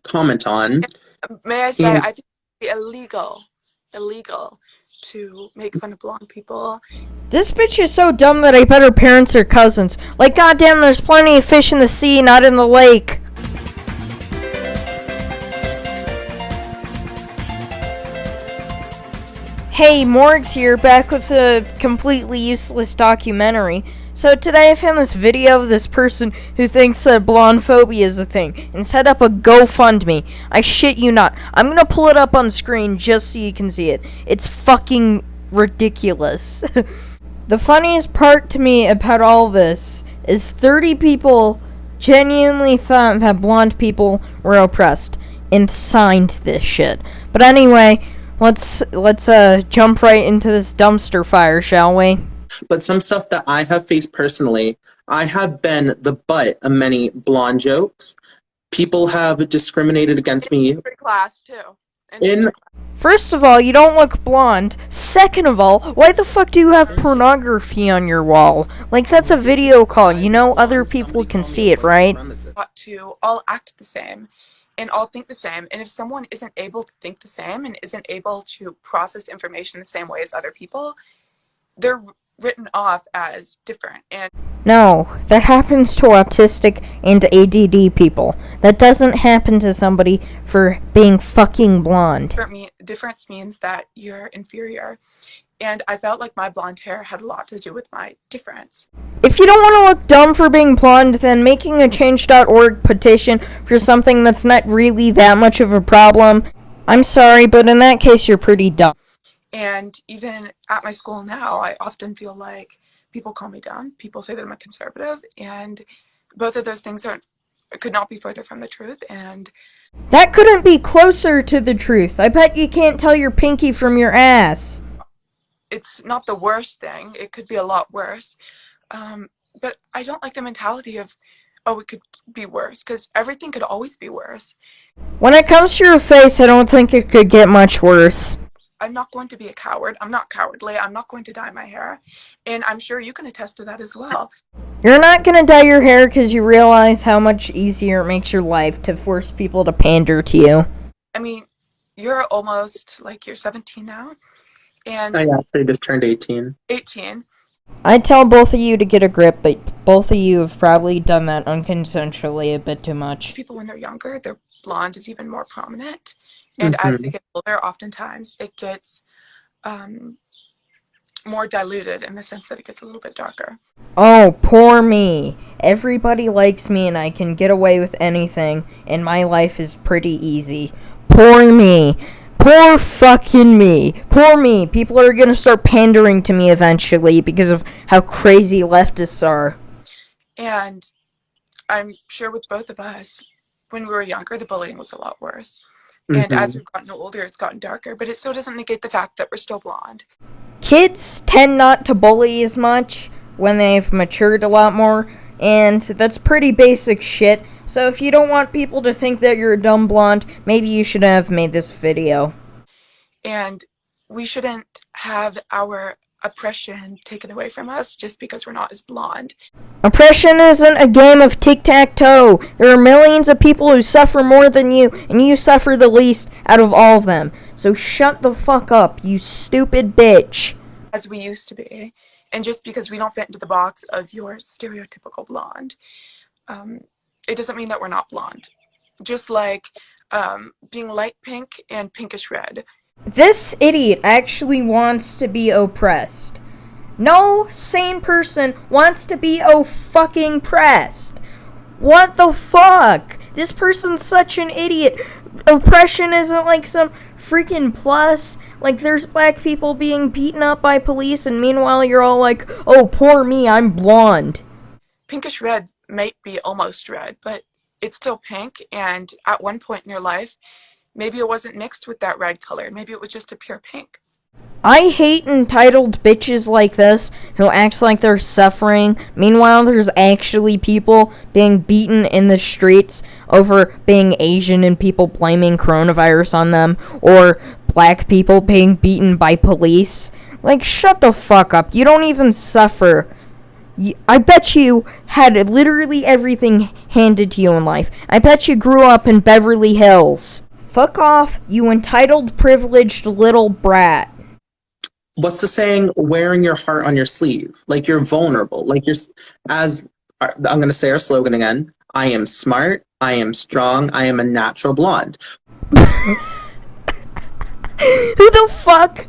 comment on. May I say, And I think it's illegal to make fun of blonde people. This bitch is so dumb that I bet her parents are cousins. Like, goddamn, there's plenty of fish in the sea, not in the lake. Hey, Morgs here, back with a completely useless documentary. So today I found this video of this person who thinks that blonde phobia is a thing and set up a GoFundMe. I shit you not. I'm gonna pull it up on screen just so you can see it. It's fucking ridiculous. The funniest part to me about all this is 30 people genuinely thought that blonde people were oppressed and signed this shit. But anyway, let's jump right into this dumpster fire, shall we? but some stuff that I have faced personally, I have been the butt of many blonde jokes. People have discriminated against me History class too. in First of all, you don't look blonde. Second of all, why the fuck do you have pornography on your wall? Like, that's a video call. You know other people can see it, right? To all act the same and all think the same. And if someone isn't able to think the same and isn't able to process information the same way as other people, they're written off as different. And No, that happens to autistic and ADD people. That doesn't happen to somebody for being fucking blonde. difference means that you're inferior. And I felt like my blonde hair had a lot to do with my difference. If you don't want to look dumb for being blonde, then making a change.org petition for something that's not really that much of a problem, I'm sorry, but in that case, you're pretty dumb. And even at my school now, I often feel like people call me dumb. People say that I'm a conservative, and both of those things could not be further from the truth. And that couldn't be closer to the truth. I bet you can't tell your pinky from your ass. It's not the worst thing. It could be a lot worse. But I don't like the mentality of, oh, it could be worse, because everything could always be worse. When it comes to your face, I don't think it could get much worse. I'm not going to be a coward. I'm not cowardly. I'm not going to dye my hair. And I'm sure you can attest to that as well. You're not gonna dye your hair because you realize how much easier it makes your life to force people to pander to you. I mean, you're almost, you're 17 now. And I actually just turned 18. 18. I'd tell both of you to get a grip, but both of you have probably done that unconsensually a bit too much. People, when they're younger, their blonde is even more prominent. And as they get older, oftentimes it gets more diluted in the sense that it gets a little bit darker. Oh, poor me. Everybody likes me and I can get away with anything, and my life is pretty easy. Poor me. Poor fucking me. Poor me. People are gonna start pandering to me eventually because of how crazy leftists are. And I'm sure with both of us, when we were younger, the bullying was a lot worse. And as we've gotten older, it's gotten darker, but it still doesn't negate the fact that we're still blonde. Kids tend not to bully as much when they've matured a lot more, and that's pretty basic shit. So if you don't want people to think that you're a dumb blonde, maybe you should have made this video. And we shouldn't have our oppression taken away from us just because we're not as blonde. Oppression isn't a game of tic-tac-toe. There are millions of people who suffer more than you, and you suffer the least out of all of them. So shut the fuck up, you stupid bitch. As we used to be. And just because we don't fit into the box of your stereotypical blonde, it doesn't mean that we're not blonde. Just like being light pink and pinkish red. This idiot actually wants to be oppressed. No sane person wants to be fucking pressed. What the fuck? This person's such an idiot. Oppression isn't like some freaking plus. Like, there's black people being beaten up by police, and meanwhile you're all like, oh, poor me, I'm blonde. Pinkish red might be almost red, but it's still pink, and at one point in your life, maybe it wasn't mixed with that red color. Maybe it was just a pure pink. I hate entitled bitches like this who act like they're suffering. Meanwhile, there's actually people being beaten in the streets over being Asian and people blaming coronavirus on them, or black people being beaten by police. Like, shut the fuck up. You don't even suffer. I bet you had literally everything handed to you in life. I bet you grew up in Beverly Hills. Fuck off, you entitled, privileged little brat. What's the saying? Wearing your heart on your sleeve. Like you're vulnerable. Like I'm going to say our slogan again. I am smart. I am strong. I am a natural blonde. Who the fuck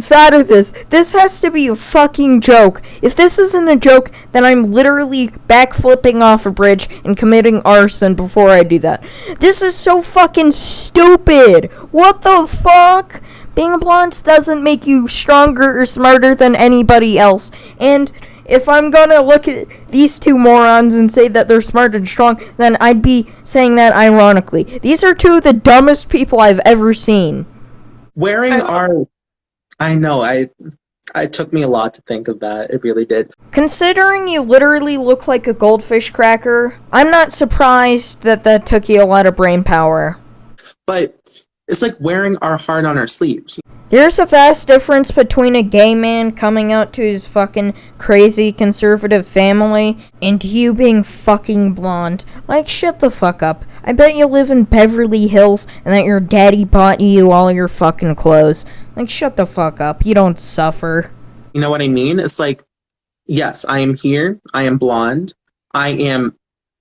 thought of this? This has to be a fucking joke. If this isn't a joke, then I'm literally backflipping off a bridge and committing arson before I do that. This is so fucking stupid. What the fuck? Being a blonde doesn't make you stronger or smarter than anybody else. And if I'm gonna look at these two morons and say that they're smart and strong, then I'd be saying that ironically. These are two of the dumbest people I've ever seen. I know, it took me a lot to think of that. It really did. Considering you literally look like a goldfish cracker, I'm not surprised that took you a lot of brain power. But it's like wearing our heart on our sleeves. There's a vast difference between a gay man coming out to his fucking crazy conservative family and you being fucking blonde. Like, shut the fuck up. I bet you live in Beverly Hills and that your daddy bought you all your fucking clothes. Like, shut the fuck up. You don't suffer. You know what I mean? It's like, yes, I am here. I am blonde. I am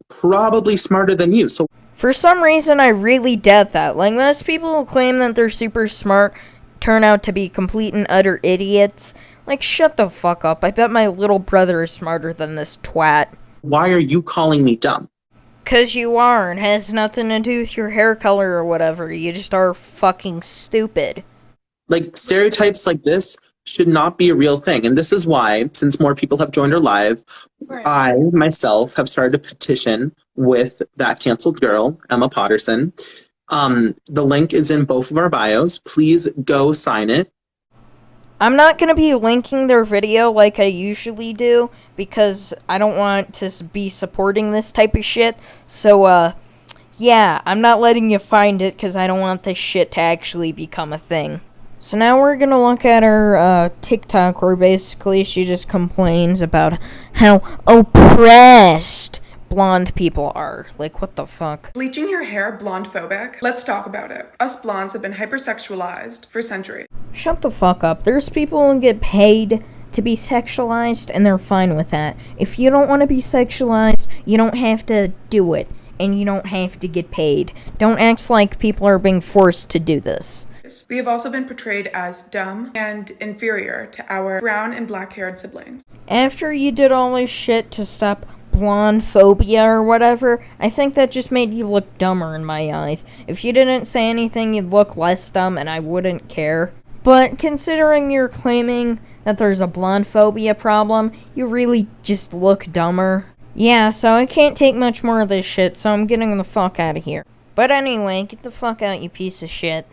probably smarter than you. So for some reason, I really doubt that. Like, most people who claim that they're super smart turn out to be complete and utter idiots. Like, shut the fuck up. I bet my little brother is smarter than this twat. Why are you calling me dumb? 'Cause you are, and it has nothing to do with your hair color or whatever. You just are fucking stupid. Like, stereotypes like this should not be a real thing. And this is why, since more people have joined our live, Right. I, myself, have started a petition with that canceled girl, Emma Potterson. The link is in both of our bios. Please go sign it. I'm not going to be linking their video like I usually do, because I don't want to be supporting this type of shit. So, yeah, I'm not letting you find it, because I don't want this shit to actually become a thing. So now we're going to look at her TikTok, where basically she just complains about how oppressed blonde people are. Like, what the fuck? Bleaching your hair blonde phobic? Let's talk about it. Us blondes have been hypersexualized for centuries. Shut the fuck up. There's people who get paid to be sexualized, and they're fine with that. If you don't want to be sexualized, you don't have to do it, and you don't have to get paid. Don't act like people are being forced to do this. We have also been portrayed as dumb and inferior to our brown and black-haired siblings. After you did all this shit to stop blonde phobia or whatever, I think that just made you look dumber in my eyes. If you didn't say anything, you'd look less dumb, and I wouldn't care. But considering you're claiming that there's a blonde phobia problem, you really just look dumber. Yeah, so I can't take much more of this shit, so I'm getting the fuck out of here. But anyway, get the fuck out, you piece of shit.